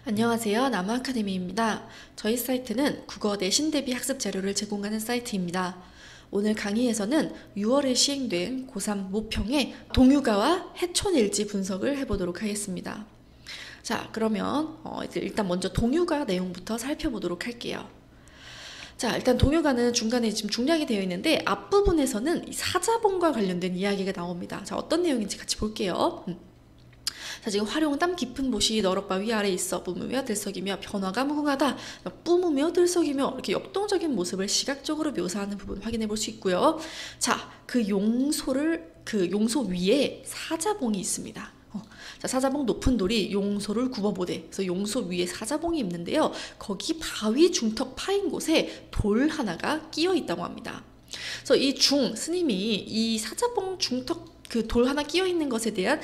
안녕하세요. 나무아카데미입니다. 저희 사이트는 국어 내신 대비 학습 자료를 제공하는 사이트입니다. 오늘 강의에서는 6월에 시행된 고3 모평의 동유가와 해촌일지 분석을 해보도록 하겠습니다. 자, 그러면 일단 먼저 동유가 내용부터 살펴보도록 할게요. 자, 일단 동유가는 중간에 지금 중략이 되어 있는데 앞부분에서는 사자본과 관련된 이야기가 나옵니다. 자, 어떤 내용인지 같이 볼게요. 자, 지금 화룡 땀 깊은 못이 너럭바 위아래 있어 뿜으며 들썩이며 변화가 무궁하다. 뿜으며 들썩이며 이렇게 역동적인 모습을 시각적으로 묘사하는 부분 확인해 볼 수 있고요. 자, 그 용소 위에 사자봉이 있습니다. 자, 사자봉 높은 돌이 용소를 굽어보되, 그래서 용소 위에 사자봉이 있는데요. 거기 바위 중턱 파인 곳에 돌 하나가 끼어 있다고 합니다. 그래서 스님이 이 사자봉 중턱 그 돌 하나 끼어 있는 것에 대한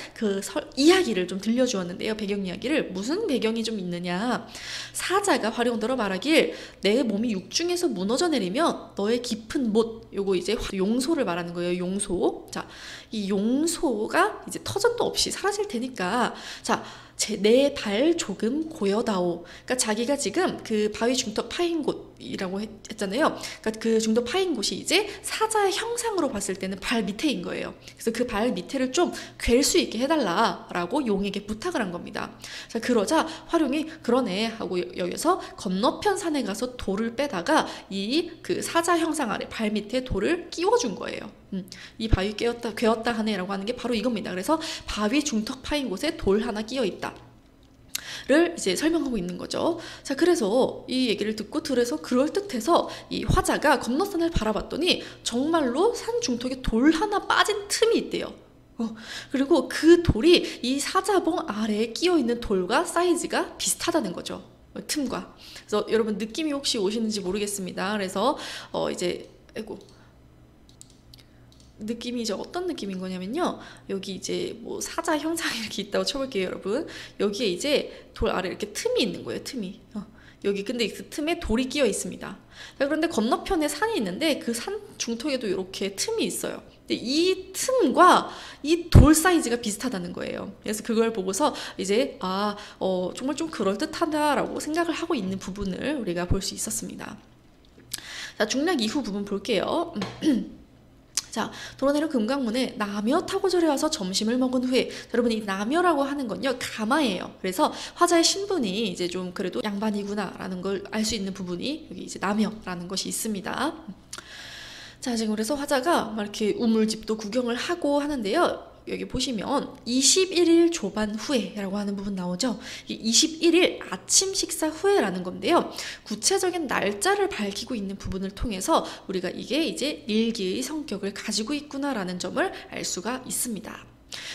이야기를 좀 들려주었는데요. 배경 이야기를. 무슨 배경이 좀 있느냐. 사자가 화룡더러 말하길 내 몸이 육중에서 무너져 내리면 너의 깊은 못, 요거 이제 용소를 말하는 거예요. 용소. 자, 이 용소가 이제 터전도 없이 사라질 테니까, 자, 내 발 조금 고여다오. 그러니까 자기가 지금 그 바위 중턱 파인 곳이라고 했잖아요. 그러니까 그 중턱 파인 곳이 이제 사자의 형상으로 봤을 때는 발 밑에인 거예요. 그래서 그 발 밑에를 좀 괴 수 있게 해달라라고 용에게 부탁을 한 겁니다. 자, 그러자 화룡이 그러네 하고 여기서 건너편 산에 가서 돌을 빼다가 그 사자 형상 아래 발 밑에 돌을 끼워준 거예요. 이 바위 괴었다 하네라고 하는 게 바로 이겁니다. 그래서 바위 중턱 파인 곳에 돌 하나 끼어 있다. 를 이제 설명하고 있는 거죠. 자, 그래서 이 얘기를 듣고 들어서 그럴듯해서 이 화자가 건너산을 바라봤더니 정말로 산 중턱에 돌 하나 빠진 틈이 있대요. 그리고 그 돌이 이 사자봉 아래에 끼어 있는 돌과 사이즈가 비슷하다는 거죠. 틈과. 그래서 여러분 느낌이 혹시 오시는지 모르겠습니다. 그래서 느낌이 이제 어떤 느낌인 거냐면요. 여기 이제 뭐 사자 형상이 이렇게 있다고 쳐볼게요, 여러분. 여기에 이제 돌 아래 이렇게 틈이 있는 거예요, 틈이. 여기 근데 그 틈에 돌이 끼어 있습니다. 그런데 건너편에 산이 있는데 그 산 중턱에도 이렇게 틈이 있어요. 근데 이 틈과 이 돌 사이즈가 비슷하다는 거예요. 그래서 그걸 보고서 이제 정말 좀 그럴듯하다라고 생각을 하고 있는 부분을 우리가 볼 수 있었습니다. 자, 중략 이후 부분 볼게요. 자, 도로내려 금강문에 남여 타고 절에 와서 점심을 먹은 후에, 여러분 이 남여라고 하는 건요 가마예요. 그래서 화자의 신분이 이제 좀 그래도 양반이구나 라는 걸 알 수 있는 부분이 여기 이제 남여라는 것이 있습니다. 자, 지금 그래서 화자가 막 이렇게 우물집도 구경을 하고 하는데요. 여기 보시면 21일 조반 후에라고 하는 부분 나오죠. 21일 아침 식사 후에라는 건데요. 구체적인 날짜를 밝히고 있는 부분을 통해서 우리가 이게 이제 일기의 성격을 가지고 있구나라는 점을 알 수가 있습니다.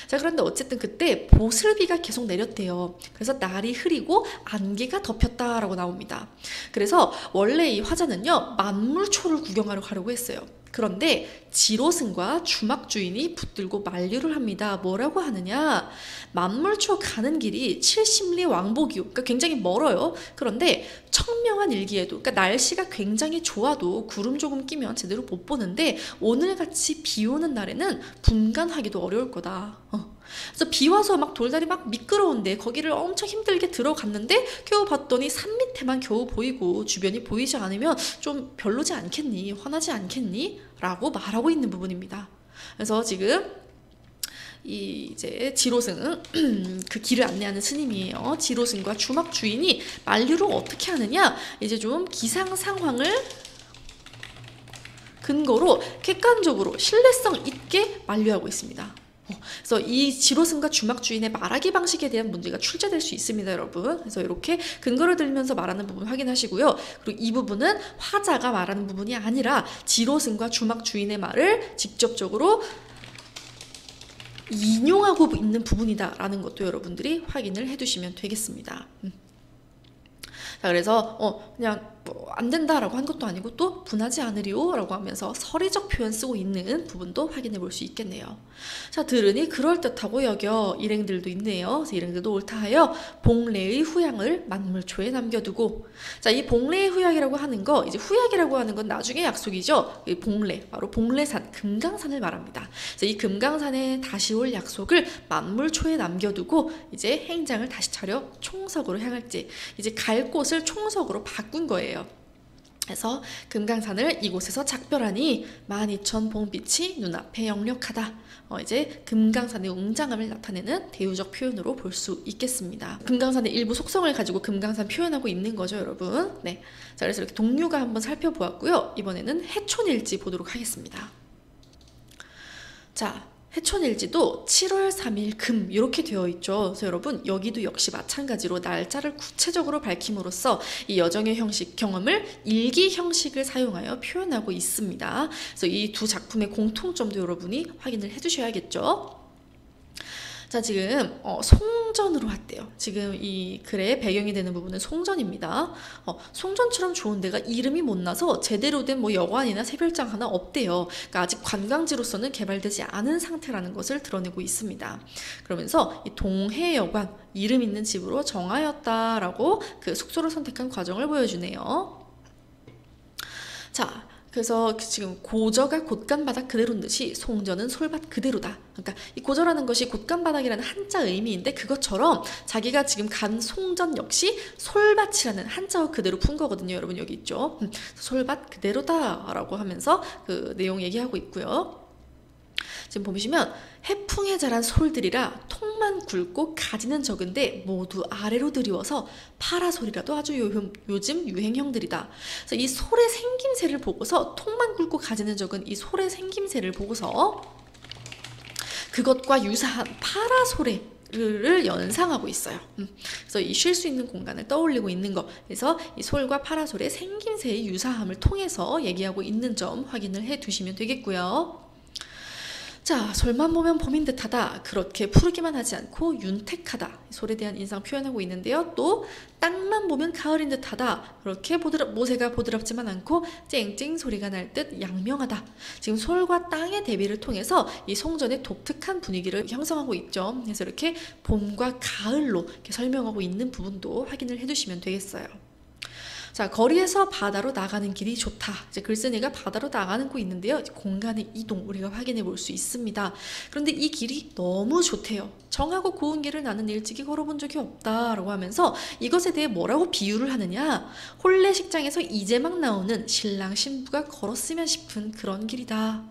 자, 그런데 어쨌든 그때 보슬비가 계속 내렸대요. 그래서 날이 흐리고 안개가 덮였다라고 나옵니다. 그래서 원래 이 화자는요 만물초를 구경하러 가려고 했어요. 그런데 지로승과 주막 주인이 붙들고 만류를 합니다. 뭐라고 하느냐? 만물초 가는 길이 70리 왕복이요. 그러니까 굉장히 멀어요. 그런데 청명한 일기에도, 그러니까 날씨가 굉장히 좋아도 구름 조금 끼면 제대로 못 보는데 오늘같이 비 오는 날에는 분간하기도 어려울 거다. 그래서 비 와서 막 돌다리 막 미끄러운데 거기를 엄청 힘들게 들어갔는데 겨우 봤더니 산 밑에만 겨우 보이고 주변이 보이지 않으면 좀 별로지 않겠니? 화나지 않겠니? 라고 말하고 있는 부분입니다. 그래서 지금 이제 지로승 그 길을 안내하는 스님이에요. 지로승과 주막 주인이 만류를 어떻게 하느냐? 이제 좀 기상 상황을 근거로 객관적으로 신뢰성 있게 만류하고 있습니다. 그래서 이 지로승과 주막 주인의 말하기 방식에 대한 문제가 출제될 수 있습니다, 여러분. 그래서 이렇게 근거를 들면서 말하는 부분 확인하시고요. 그리고 이 부분은 화자가 말하는 부분이 아니라 지로승과 주막 주인의 말을 직접적으로 인용하고 있는 부분이다라는 것도 여러분들이 확인을 해두시면 되겠습니다. 자, 그래서 그냥 뭐 안 된다라고 한 것도 아니고 또 분하지 않으리오라고 하면서 서리적 표현 쓰고 있는 부분도 확인해 볼 수 있겠네요. 자, 들으니 그럴듯하고 여겨 일행들도 있네요. 그래서 일행들도 옳다하여 봉래의 후양을 만물초에 남겨두고, 자, 이 봉래의 후양이라고 하는 거, 이제 후양이라고 하는 건 나중에 약속이죠. 이 봉래, 바로 봉래산, 금강산을 말합니다. 그래서 이 금강산에 다시 올 약속을 만물초에 남겨두고 이제 행장을 다시 차려 총석으로 향할지, 이제 갈 곳을 총석으로 바꾼 거예요. 그래서 금강산을 이곳에서 작별하니 12,000 봉빛이 눈앞에 역력하다. 이제 금강산의 웅장함을 나타내는 대우적 표현으로 볼 수 있겠습니다. 금강산의 일부 속성을 가지고 금강산 표현하고 있는 거죠, 여러분. 네. 자, 그래서 이렇게 동류가 한번 살펴보았고요. 이번에는 해촌일지 보도록 하겠습니다. 자, 해촌일지도 7월 3일 금 이렇게 되어 있죠. 그래서 여러분 여기도 역시 마찬가지로 날짜를 구체적으로 밝힘으로써 이 여정의 형식, 경험을 일기 형식을 사용하여 표현하고 있습니다. 그래서 이 두 작품의 공통점도 여러분이 확인을 해주셔야겠죠. 자, 지금 송전으로 왔대요. 지금 이 글의 배경이 되는 부분은 송전입니다. 송전처럼 좋은 데가 이름이 못 나서 제대로 된 뭐 여관이나 새별장 하나 없대요. 그러니까 아직 관광지로서는 개발되지 않은 상태라는 것을 드러내고 있습니다. 그러면서 이 동해여관, 이름 있는 집으로 정하였다라고 그 숙소를 선택한 과정을 보여주네요. 자, 그래서 지금 고저가 곳간바닥 그대로인 듯이 송전은 솔밭 그대로다. 그러니까 이 고저라는 것이 곳간바닥이라는 한자 의미인데 그것처럼 자기가 지금 간 송전 역시 솔밭이라는 한자어 그대로 푼 거거든요. 여러분 여기 있죠. 솔밭 그대로다 라고 하면서 그 내용 얘기하고 있고요. 지금 보시면 해풍에 자란 솔들이라 통만 굵고 가지는 적은데 모두 아래로 드리워서 파라솔이라도 아주 요즘 유행형들이다. 그래서 이 솔의 생김새를 보고서 통만 굵고 가지는 적은 이 솔의 생김새를 보고서 그것과 유사한 파라솔을 연상하고 있어요. 그래서 이 쉴 수 있는 공간을 떠올리고 있는 거. 그래서 이 솔과 파라솔의 생김새의 유사함을 통해서 얘기하고 있는 점 확인을 해 두시면 되겠고요. 자, 솔만 보면 봄인 듯하다. 그렇게 푸르기만 하지 않고 윤택하다. 솔에 대한 인상 표현하고 있는데요. 또 땅만 보면 가을인 듯하다. 그렇게 모세가 보드랍지만 않고 쨍쨍 소리가 날 듯 양명하다. 지금 솔과 땅의 대비를 통해서 이 송전의 독특한 분위기를 형성하고 있죠. 그래서 이렇게 봄과 가을로 이렇게 설명하고 있는 부분도 확인을 해두시면 되겠어요. 자, 거리에서 바다로 나가는 길이 좋다. 이제 글쓴이가 바다로 나가고 있는데요. 공간의 이동 우리가 확인해 볼 수 있습니다. 그런데 이 길이 너무 좋대요. 정하고 고운 길을 나는 일찍이 걸어본 적이 없다라고 하면서 이것에 대해 뭐라고 비유를 하느냐? 혼례식장에서 이제 막 나오는 신랑 신부가 걸었으면 싶은 그런 길이다.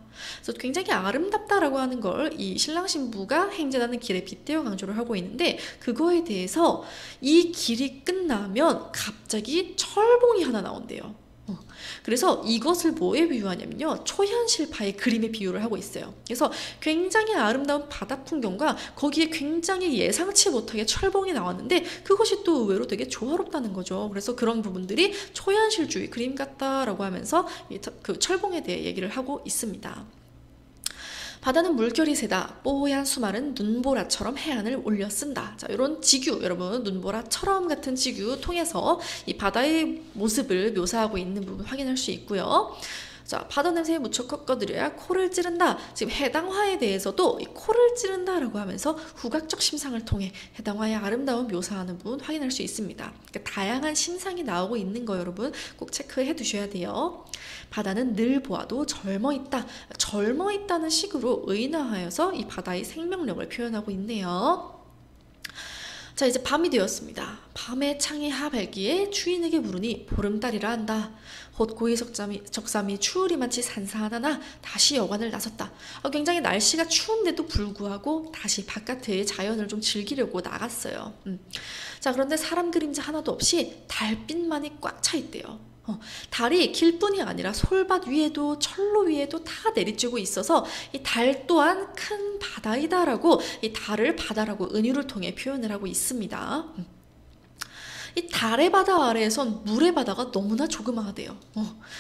그래서 굉장히 아름답다라고 하는 걸 이 신랑 신부가 행진하는 길에 빗대어 강조를 하고 있는데 그거에 대해서 이 길이 끝나면 갑자기 철봉이 하나 나온대요. 그래서 이것을 뭐에 비유하냐면요, 초현실파의 그림에 비유를 하고 있어요. 그래서 굉장히 아름다운 바다 풍경과 거기에 굉장히 예상치 못하게 철봉이 나왔는데 그것이 또 의외로 되게 조화롭다는 거죠. 그래서 그런 부분들이 초현실주의 그림 같다라고 하면서 그 철봉에 대해 얘기를 하고 있습니다. 바다는 물결이 세다. 뽀얀 수말은 눈보라처럼 해안을 올려 쓴다. 자, 이런 지규, 여러분 눈보라처럼 같은 지규 통해서 이 바다의 모습을 묘사하고 있는 부분 확인할 수 있고요. 자, 바다 냄새에 무척 꺾어들여야 코를 찌른다. 지금 해당화에 대해서도 이 코를 찌른다라고 하면서 후각적 심상을 통해 해당화의 아름다움 묘사하는 부분 확인할 수 있습니다. 그러니까 다양한 심상이 나오고 있는 거 여러분 꼭 체크해 두셔야 돼요. 바다는 늘 보아도 젊어있다. 젊어있다는 식으로 의인화하여서 이 바다의 생명력을 표현하고 있네요. 자, 이제 밤이 되었습니다. 밤에 창이 하발기에 주인에게 물으니 보름달이라 한다. 헛 고이 적삼이 추우리만치 산산하나 다시 여관을 나섰다. 굉장히 날씨가 추운데도 불구하고 다시 바깥의 자연을 좀 즐기려고 나갔어요. 자, 그런데 사람 그림자 하나도 없이 달빛만이 꽉 차 있대요. 달이 길뿐이 아니라 솔밭 위에도 철로 위에도 다 내리쬐고 있어서 이 달 또한 큰 바다이다라고 이 달을 바다라고 은유를 통해 표현을 하고 있습니다. 이 달의 바다 아래에선 물의 바다가 너무나 조그마하대요.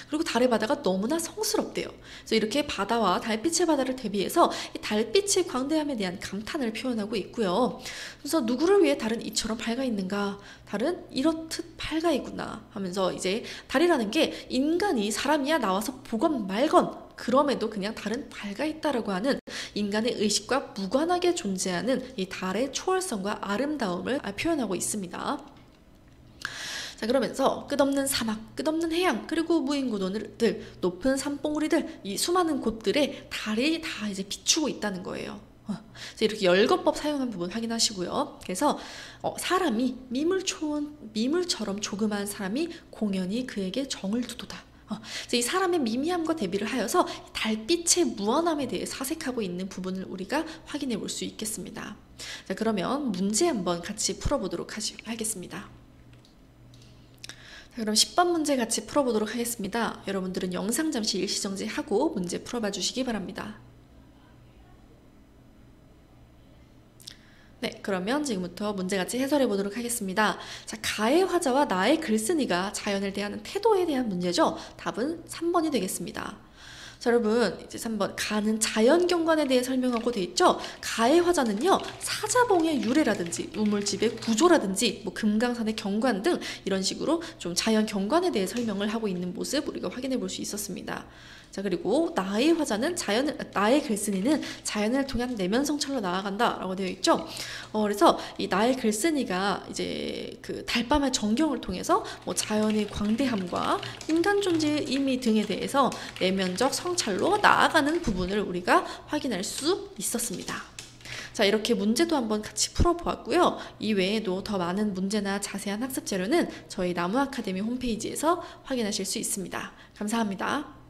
그리고 달의 바다가 너무나 성스럽대요. 그래서 이렇게 바다와 달빛의 바다를 대비해서 이 달빛의 광대함에 대한 감탄을 표현하고 있고요. 그래서 누구를 위해 달은 이처럼 밝아 있는가? 달은 이렇듯 밝아 있구나 하면서 이제 달이라는 게 인간이 사람이야 나와서 보건 말건 그럼에도 그냥 달은 밝아 있다라고 하는 인간의 의식과 무관하게 존재하는 이 달의 초월성과 아름다움을 표현하고 있습니다. 자, 그러면서 끝없는 사막, 끝없는 해양, 그리고 무인구도들, 높은 산봉우리들, 이 수많은 곳들에 달이 다 이제 비추고 있다는 거예요. 그래서 이렇게 열거법 사용한 부분 확인하시고요. 그래서 사람이 미물처럼 조그마한 사람이 공연히 그에게 정을 두도다. 그래서 이 사람의 미미함과 대비를 하여서 달빛의 무한함에 대해 사색하고 있는 부분을 우리가 확인해 볼 수 있겠습니다. 자, 그러면 문제 한번 같이 풀어보도록 하겠습니다. 자, 그럼 10번 문제 같이 풀어보도록 하겠습니다. 여러분들은 영상 잠시 일시정지하고 문제 풀어봐 주시기 바랍니다. 네, 그러면 지금부터 문제 같이 해설해 보도록 하겠습니다. 자, 가의 화자와 나의 글쓴이가 자연을 대하는 태도에 대한 문제죠. 답은 3번이 되겠습니다. 자, 여러분 이제 3번 가는 자연경관에 대해 설명하고 돼 있죠. 가의 화자는요 사자봉의 유래라든지 우물집의 구조라든지 뭐 금강산의 경관 등 이런 식으로 좀 자연경관에 대해 설명을 하고 있는 모습 우리가 확인해 볼 수 있었습니다. 자, 그리고 나의 화자는 나의 글쓴이는 자연을 통한 내면 성찰로 나아간다라고 되어 있죠. 그래서 이 나의 글쓴이가 이제 그 달밤의 전경을 통해서 뭐 자연의 광대함과 인간 존재의 의미 등에 대해서 내면적 성찰로 나아가는 부분을 우리가 확인할 수 있었습니다. 자, 이렇게 문제도 한번 같이 풀어보았고요. 이 외에도 더 많은 문제나 자세한 학습 자료는 저희 나무 아카데미 홈페이지에서 확인하실 수 있습니다. 감사합니다.